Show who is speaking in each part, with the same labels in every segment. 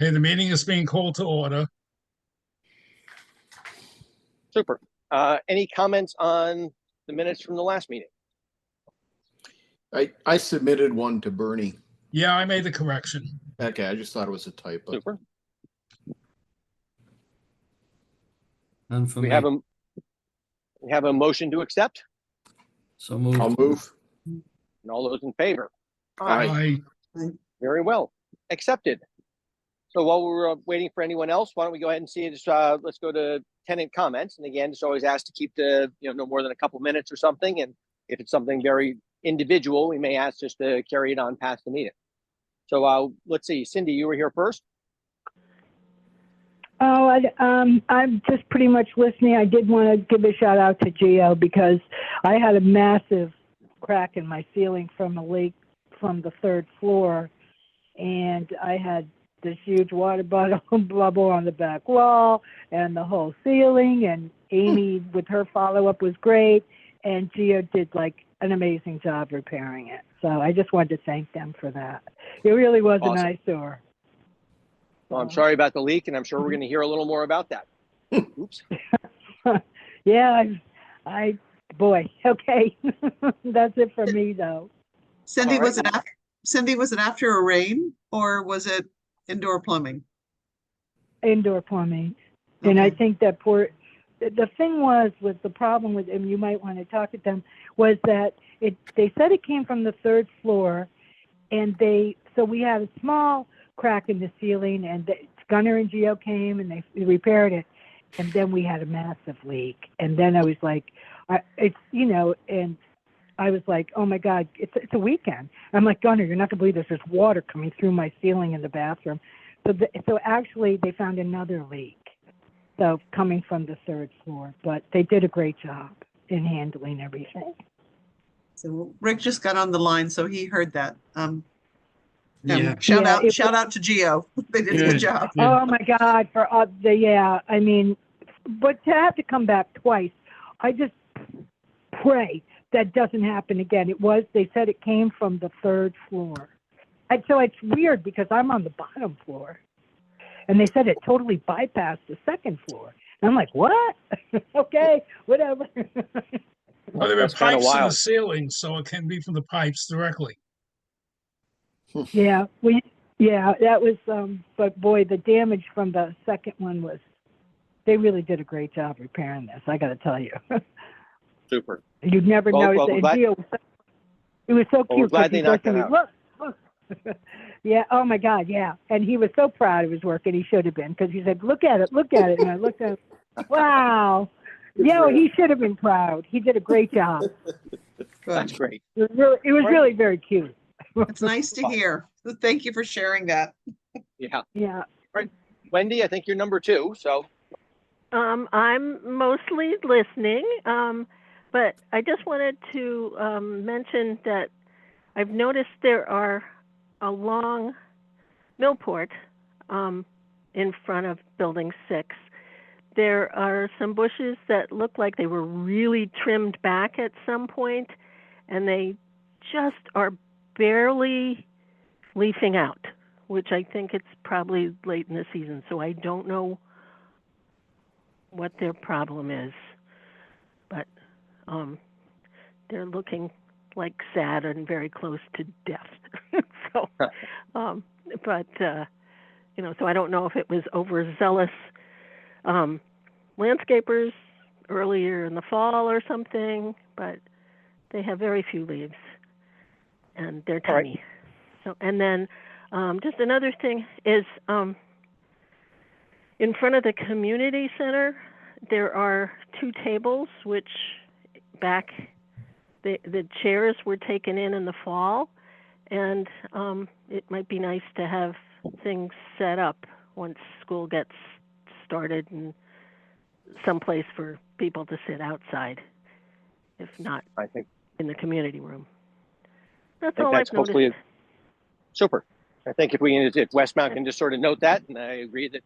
Speaker 1: Okay, the meeting is being called to order.
Speaker 2: Super. Any comments on the minutes from the last meeting?
Speaker 3: I submitted one to Bernie.
Speaker 1: Yeah, I made the correction.
Speaker 3: Okay, I just thought it was a typo.
Speaker 2: Super.
Speaker 4: And for
Speaker 2: We
Speaker 4: me,
Speaker 2: have a motion to accept,
Speaker 4: so moved.
Speaker 3: I'll move.
Speaker 2: and all those in favor?
Speaker 3: Aye.
Speaker 2: Very well. Accepted. So while we're waiting for anyone else, why don't we go ahead and see it? Let's go to tenant comments. And again, just always ask to keep the, no more than a couple minutes or something. And if it's something very individual, we may ask just to carry it on past the meeting. So let's see, Cindy, you were here first.
Speaker 5: Oh, I'm just pretty much listening. I did want to give a shout out to Gio because I had a massive crack in my ceiling from a leak from the third floor, and I had this huge water bubble on the back wall and the whole ceiling. And Amy, with her follow-up, was great, and Gio did like an amazing job repairing it. So I just wanted to thank them for that. It really was
Speaker 2: Awesome.
Speaker 5: a nice door.
Speaker 2: Well, I'm sorry about the leak, and I'm sure we're going to hear a little more about that. Oops.
Speaker 5: Yeah, boy, okay. That's it for me, though.
Speaker 6: Cindy,
Speaker 2: All right.
Speaker 6: was it after a rain or was it indoor plumbing?
Speaker 5: Indoor plumbing. And I
Speaker 6: Okay.
Speaker 5: think that the thing was with the problem with, and you might want to talk to them, was that they said it came from the third floor, and so we had a small crack in the ceiling, and Gunnar and Gio came and they repaired it, and then we had a massive leak. And then I was like, and I was like, oh my God, it's a weekend. I'm like, Gunnar, you're not gonna believe this. There's water coming through my ceiling in the bathroom. So actually they found another leak. So coming from the third floor, but they did a great job in handling everything.
Speaker 6: So Rick just got on the line, so he heard that.
Speaker 4: Yeah.
Speaker 6: Shout
Speaker 5: Yeah,
Speaker 6: out to Gio. They did a
Speaker 4: Good.
Speaker 6: good job.
Speaker 5: Oh my God, I mean, but to have to come back twice, I just pray that doesn't happen again. They said it came from the third floor. And so it's weird because I'm on the bottom floor. And they said it totally bypassed the second floor. And I'm like, what? Okay, whatever.
Speaker 1: Well, there are
Speaker 2: That's kinda
Speaker 1: pipes in the
Speaker 2: wild.
Speaker 1: ceiling, so it can be from the pipes directly.
Speaker 5: Yeah, that was, but boy, the damage from the second one they really did a great job repairing this, I got to tell you.
Speaker 2: Super.
Speaker 5: You'd never
Speaker 2: Well,
Speaker 5: notice
Speaker 2: we're
Speaker 5: it.
Speaker 2: glad-
Speaker 5: Gio it was so
Speaker 2: Well, we're
Speaker 5: cute.
Speaker 2: glad
Speaker 5: 'cause
Speaker 2: they
Speaker 5: he goes
Speaker 2: knocked
Speaker 5: to
Speaker 2: that
Speaker 5: me,
Speaker 2: out.
Speaker 5: Look. Yeah, oh my God, yeah. And he was so proud of his work, and he should have been, because he said, look at it. And I looked at it. Wow. Yeah, he should have been proud. He did a great job.
Speaker 2: That's
Speaker 6: Good.
Speaker 2: great.
Speaker 5: It was really very cute.
Speaker 6: It's nice to hear. Thank you for sharing that.
Speaker 2: Yeah.
Speaker 5: Yeah.
Speaker 2: Wendy, I think you're number 2. So
Speaker 7: I'm mostly listening, but I just wanted to mention that I've noticed there are along Millport, in front of Building 6, there are some bushes that look like they were really trimmed back at some point, and they just are barely leafing out, which I think it's probably late in the season, so I don't know what their problem is, but they're looking like sad and very close to death. So, so I don't know if it was overzealous landscapers earlier in the fall or something, but they have very few leaves, and they're
Speaker 2: All right.
Speaker 7: tiny. So, and then just another thing is, in front of the community center, there are 2 tables, which the chairs were taken in the fall, and it might be nice to have things set up once school gets started and someplace for people to sit outside, if not
Speaker 2: I think
Speaker 7: in the community room. That's
Speaker 2: think
Speaker 7: all
Speaker 2: that's
Speaker 7: I've noticed.
Speaker 2: hopefully super. I think if Westmount can just sort of note that, and I agree that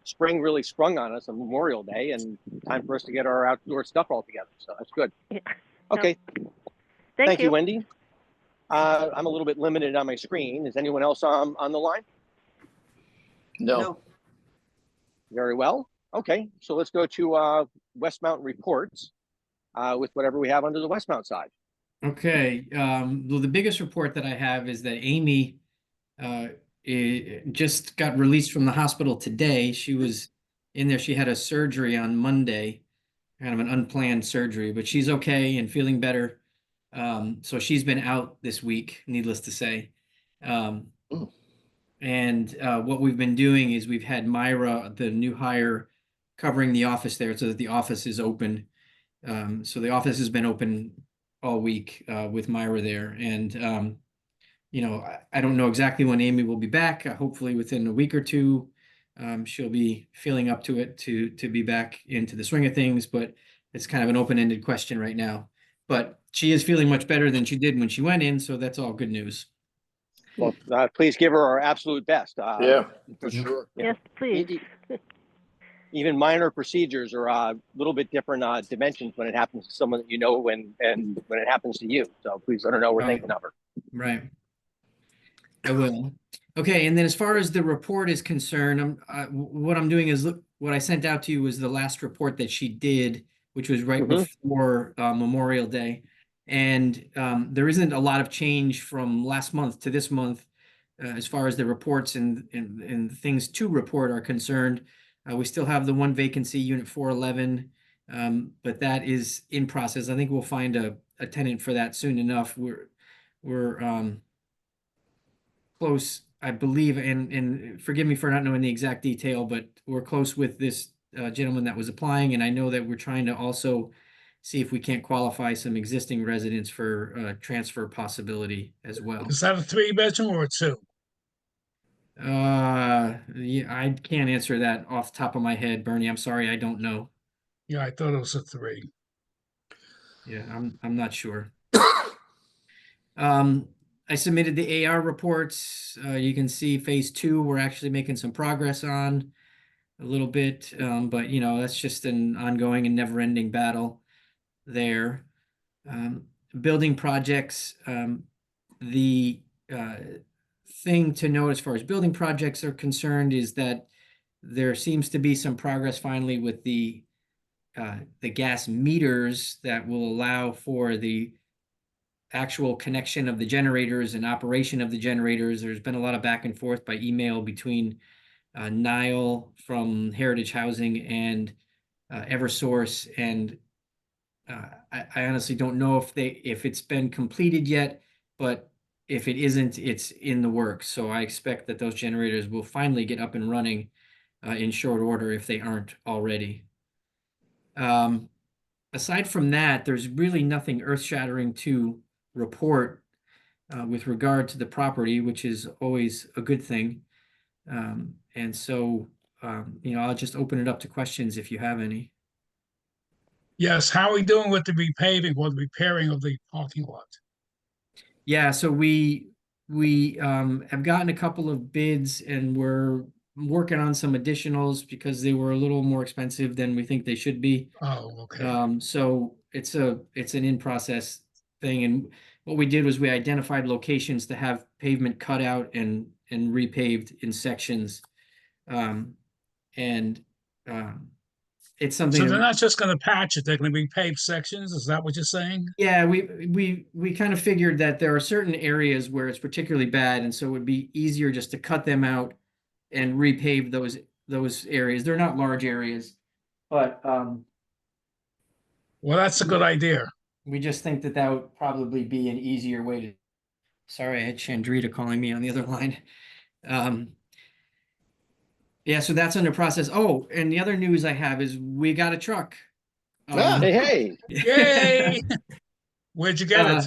Speaker 2: spring really sprung on us on Memorial Day, and time for us to get our outdoor stuff all together. So that's good.
Speaker 7: Yeah.
Speaker 2: Okay.
Speaker 7: Thank
Speaker 2: you, Wendy. I'm a little bit limited on my screen. Is anyone else on the line?
Speaker 3: No.
Speaker 2: Very well. Okay, so let's go to West Mountain reports with whatever we have under the West Mountain side.
Speaker 8: Okay, well, the biggest report that I have is that Amy just got released from the hospital today. She was in there. She had a surgery on Monday, kind of an unplanned surgery, but she's okay and feeling better. So she's been out this week, needless to say.
Speaker 3: Oh.
Speaker 8: And what we've been doing is we've had Myra, the new hire, covering the office there so that the office is open. So the office has been open all week with Myra there. And, I don't know exactly when Amy will be back. Hopefully within a week or two, she'll be feeling up to it to be back into the swing of things. But it's kind of an open-ended question right now. But she is feeling much better than she did when she went in. So that's all good news.
Speaker 2: Well, please give her our absolute best.
Speaker 3: Yeah, for sure.
Speaker 2: Yeah.
Speaker 7: Yes, please.
Speaker 2: Even minor procedures are a little bit different dimensions when it happens to someone that you know and when it happens to you. So please let her know we're
Speaker 8: Right.
Speaker 2: thinking of her.
Speaker 8: Right. I will. Okay, and then as far as the report is concerned, what I'm doing is look, what I sent out to you was the last report that she did, which was right
Speaker 2: Mhm.
Speaker 8: before Memorial Day. And there isn't a lot of change from last month to this month as far as the reports and things to report are concerned. We still have the one vacancy, Unit 411, but that is in process. I think we'll find a tenant for that soon enough. We're close, I believe, and forgive me for not knowing the exact detail, but we're close with this gentleman that was applying, and I know that we're trying to also see if we can't qualify some existing residents for transfer possibility as well.
Speaker 1: Is that a 3-bedroom or a 2?
Speaker 8: Yeah, I can't answer that off the top of my head, Bernie. I'm sorry, I don't know.
Speaker 1: Yeah, I thought it was a 3.
Speaker 8: Yeah, I'm not sure. I submitted the AR reports. You can see phase 2, we're actually making some progress on a little bit. But that's just an ongoing and never-ending battle there. Building projects, the thing to note as far as building projects are concerned is that there seems to be some progress finally with the gas meters that will allow for the actual connection of the generators and operation of the generators. There's been a lot of back and forth by email between Niall from Heritage Housing and Eversource, and I honestly don't know if it's been completed yet, but if it isn't, it's in the works. So I expect that those generators will finally get up and running in short order if they aren't already. Aside from that, there's really nothing earth-shattering to report with regard to the property, which is always a good thing. And so, I'll just open it up to questions if you have any.
Speaker 1: Yes, how are we doing with the repaving or the repairing of the parking lot?
Speaker 8: Yeah, so we have gotten a couple of bids and we're working on some additionals because they were a little more expensive than we think they should be.
Speaker 1: Oh, okay.
Speaker 8: So it's an in-process thing, and what we did was we identified locations to have pavement cut out and repaved in sections. It's something
Speaker 1: So
Speaker 8: that
Speaker 1: they're not just going to patch it, they're going to repave sections? Is that what you're saying?
Speaker 8: yeah, we kind of figured that there are certain areas where it's particularly bad, and so it would be easier just to cut them out and repave those areas. They're not large areas, but
Speaker 1: Well, that's a good idea.
Speaker 8: we just think that would probably be an easier way to. Sorry, I had Chandrita calling me on the other line. Yeah, so that's under process. Oh, and the other news I have is we got a truck.
Speaker 2: Hey,
Speaker 1: Yay! Where'd you get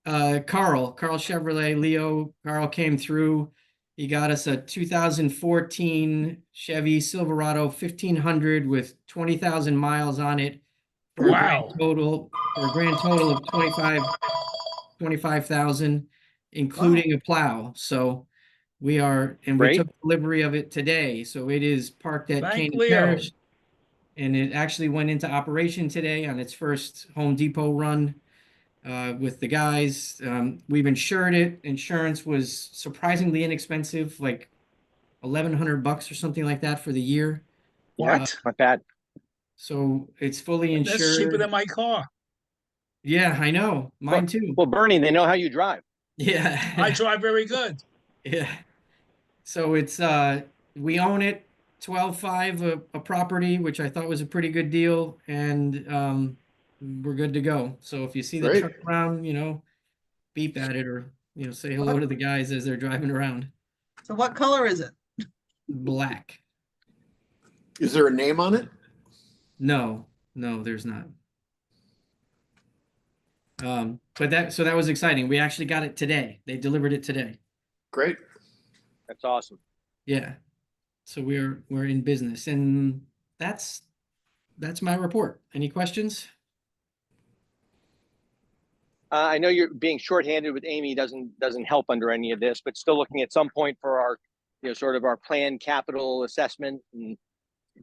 Speaker 1: it?
Speaker 8: Carl Chevrolet, Leo. Carl came through. He got us a 2014 Chevy Silverado 1500 with 20,000 miles on it for a
Speaker 1: Wow.
Speaker 8: grand total of 25,000, including a plow. So we
Speaker 2: Great.
Speaker 8: took delivery of it today. So it is parked at
Speaker 1: Thank
Speaker 8: Canaan
Speaker 1: Leo.
Speaker 8: Parish, and it actually went into operation today on its first Home Depot run with the guys. We've insured it. Insurance was surprisingly inexpensive, like $1,100 or something like that for the year.
Speaker 1: What?
Speaker 2: Not bad.
Speaker 8: So it's fully
Speaker 1: That's cheaper
Speaker 8: insured.
Speaker 1: than my car.
Speaker 8: Yeah, I know. Mine
Speaker 2: Well,
Speaker 8: too.
Speaker 2: well, Bernie, they know how you drive.
Speaker 8: Yeah.
Speaker 1: I drive very good.
Speaker 8: Yeah. So it's we own it, 12.5 a property, which I thought was a pretty good deal, and we're good to go. So if you see the
Speaker 3: Great.
Speaker 8: truck around, beep at it or say hello to the guys as they're driving around.
Speaker 6: So what color is it?
Speaker 8: Black.
Speaker 3: Is there a name on it?
Speaker 8: No, there's not. But that was exciting. We actually got it today. They delivered it today.
Speaker 3: Great.
Speaker 2: That's awesome.
Speaker 8: Yeah. So we're in business, and that's my report. Any questions?
Speaker 2: I know you're being shorthanded with Amy doesn't help under any of this, but still looking at some point for our, sort of our planned capital assessment.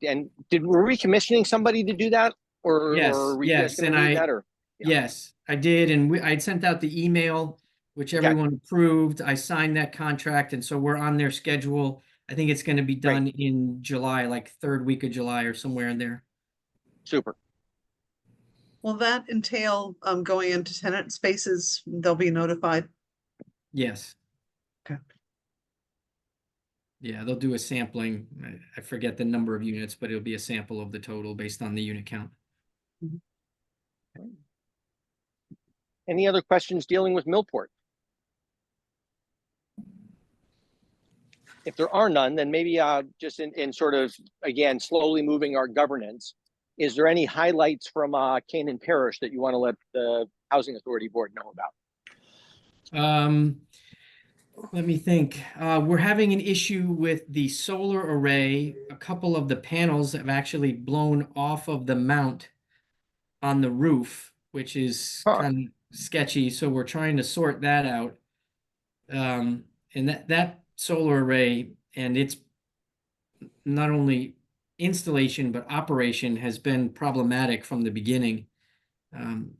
Speaker 2: And were we commissioning somebody to do that, or
Speaker 8: Yes,
Speaker 2: or are we
Speaker 8: yes,
Speaker 2: just going to
Speaker 8: and
Speaker 2: leave that? Or yeah.
Speaker 8: yes, I did, and I'd sent out the email, which
Speaker 2: Okay.
Speaker 8: everyone approved. I signed that contract, and so we're on their schedule. I think it's going to be done in July, like third week of July or somewhere in there.
Speaker 2: Super.
Speaker 6: Will that entail going into tenant spaces? They'll be notified.
Speaker 8: Yes.
Speaker 6: Okay.
Speaker 8: Yeah, they'll do a sampling. I forget the number of units, but it'll be a sample of the total based on the unit count.
Speaker 2: Any other questions dealing with Millport? If there are none, then maybe just in sort of, again, slowly moving our governance, is there any highlights from Canaan Parish that you want to let the Housing Authority Board know about?
Speaker 8: Let me think. We're having an issue with the solar array. A couple of the panels have actually blown off of the mount on the roof, which is kind of sketchy. So we're trying to sort that out. And that solar array and its not only installation but operation has been problematic from the beginning.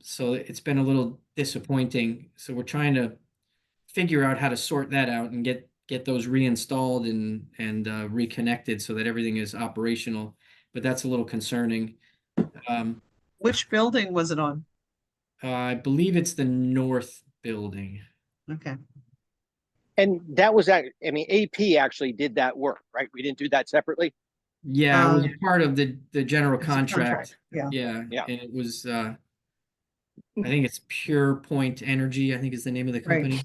Speaker 8: So it's been a little disappointing. So we're trying to figure out how to sort that out and get those reinstalled and reconnected so that everything is operational. But that's a little concerning.
Speaker 6: Which building was it on?
Speaker 8: I believe it's the north building.
Speaker 6: Okay.
Speaker 2: And that was that. I mean, AP actually did that work, right? We didn't do that separately.
Speaker 8: Yeah, it was part of the general
Speaker 6: It's a contract,
Speaker 8: contract.
Speaker 6: yeah.
Speaker 8: Yeah, and it was I think it's Pure Point Energy, I think is the name of the
Speaker 6: Right.
Speaker 8: company.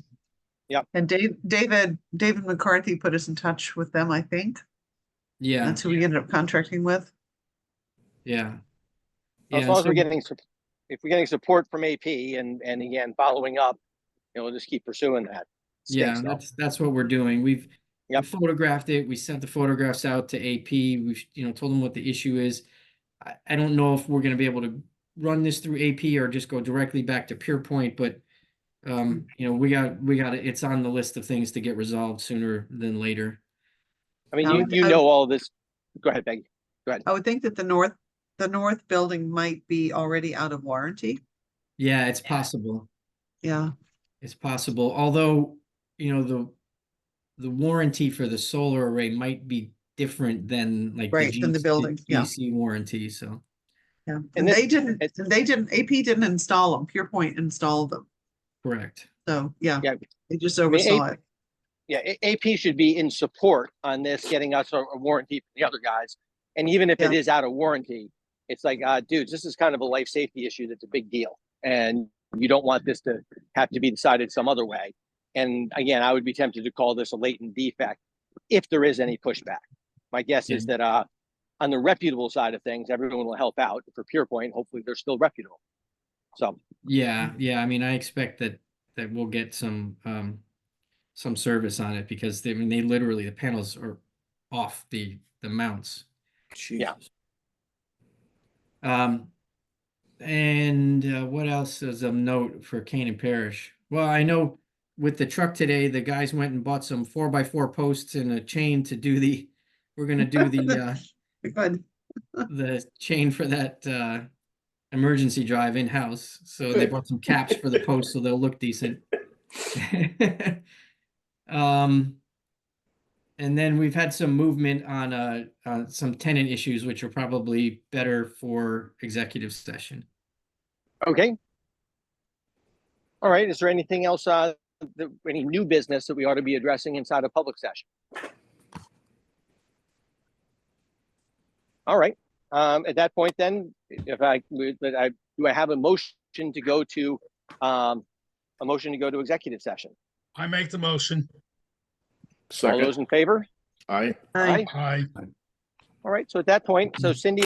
Speaker 6: And David McCarthy put us in touch with them, I think.
Speaker 8: Yeah,
Speaker 6: That's who we ended up contracting with.
Speaker 8: yeah.
Speaker 2: As long as we're if we're getting support from AP and again following up, we'll just keep pursuing that.
Speaker 8: Yeah, that's what we're doing. We photographed it. We sent the photographs out to AP. We've told them what the issue is. I don't know if we're going to be able to run this through AP or just go directly back to Pure Point, but we got it. It's on the list of things to get resolved sooner than later.
Speaker 2: I mean, you know all this. Go ahead, Peggy. Go ahead.
Speaker 6: I would think that the north building might be already out of warranty.
Speaker 8: Yeah, it's possible.
Speaker 6: Yeah.
Speaker 8: It's possible. Although, the warranty for the solar array might be different than like
Speaker 6: than the building. Yeah.
Speaker 8: GC warranty. So
Speaker 6: yeah. And AP didn't install them. Pure Point installed them.
Speaker 8: correct.
Speaker 6: So yeah. They just oversaw it.
Speaker 2: Yeah, AP should be in support on this, getting us a warranty from the other guys. And even if it is out of warranty, it's like, dudes, this is kind of a life safety issue that's a big deal. And you don't want this to have to be decided some other way. And again, I would be tempted to call this a latent defect if there is any pushback. My guess is that on the reputable side of things, everyone will help out. For Pure Point, hopefully they're still reputable. So
Speaker 8: yeah. I mean, I expect that we'll get some service on it because they literally, the panels are off the mounts.
Speaker 3: Jesus.
Speaker 8: And what else is of note for Canaan Parish? Well, I know with the truck today, the guys went and bought some 4x4 posts and a chain to do we're going to do the chain for that emergency drive in-house. So they bought some caps for the posts so they'll look decent. And And then we've had some movement on some tenant issues, which are probably better for executive session.
Speaker 2: Okay. All right, is there anything else, any new business that we ought to be addressing inside a public session? All right, at that point then, do I have a motion to go to, executive session?
Speaker 1: I make the motion.
Speaker 2: All those
Speaker 3: Second.
Speaker 2: in favor?
Speaker 3: Aye.
Speaker 6: Aye.
Speaker 1: Aye.
Speaker 2: All right, so at that point, so Cindy